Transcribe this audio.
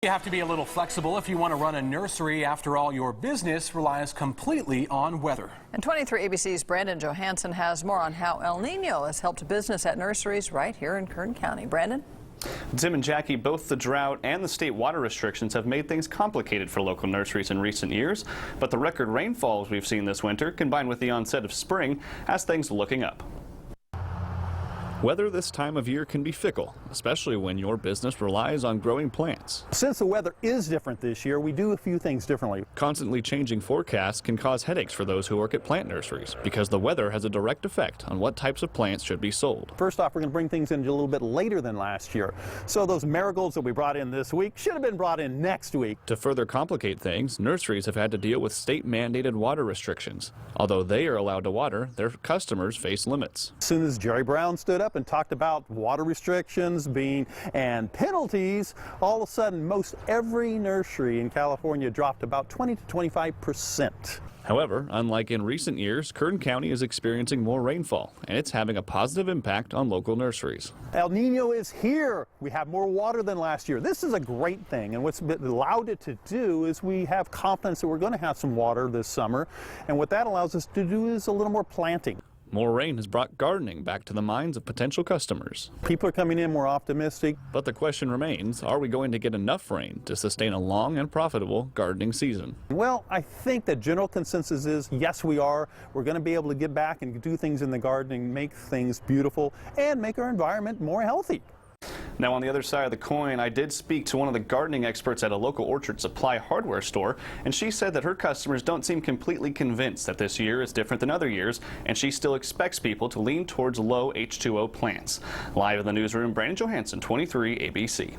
You have to be a little flexible if you want to run a nursery. After all, your business relies completely on weather. And 23 ABC's Brandon Johansson has more on how El Nino has helped business at nurseries right here in Kern County. Brandon? Tim and Jackie, both the drought and the state water restrictions have made things complicated for local nurseries in recent years. But the record rainfalls we've seen this winter, combined with the onset of spring, has things looking up. Weather this time of year can be fickle, especially when your business relies on growing plants. Since the weather is different this year, we do a few things differently. Constantly changing forecasts can cause headaches for those who work at plant nurseries because the weather has a direct effect on what types of plants should be sold. First off, we're going to bring things in a little bit later than last year. So those marigolds that we brought in this week should have been brought in next week. To further complicate things, nurseries have had to deal with state-mandated water restrictions. Although they are allowed to water, their customers face limits. As soon as Jerry Brown stood up and talked about water restrictions and penalties, all of a sudden most every nursery in California dropped about 20 to 25%. However, unlike in recent years, Kern County is experiencing more rainfall, and it's having a positive impact on local nurseries. El Nino is here. We have more water than last year. This is a great thing, and what's allowed it to do is we have confidence that we're going to have some water this summer, and what that allows us to do is a little more planting. More rain has brought gardening back to the minds of potential customers. People are coming in more optimistic. But the question remains, are we going to get enough rain to sustain a long and profitable gardening season? Well, I think the general consensus is yes, we are. We're going to be able to get back and do things in the gardening, make things beautiful, and make our environment more healthy. Now, on the other side of the coin, I did speak to one of the gardening experts at a local orchard supply hardware store, and she said that her customers don't seem completely convinced that this year is different than other years, and she still expects people to lean towards low H2O plants. Live in the newsroom, Brandon Johansson, 23 ABC.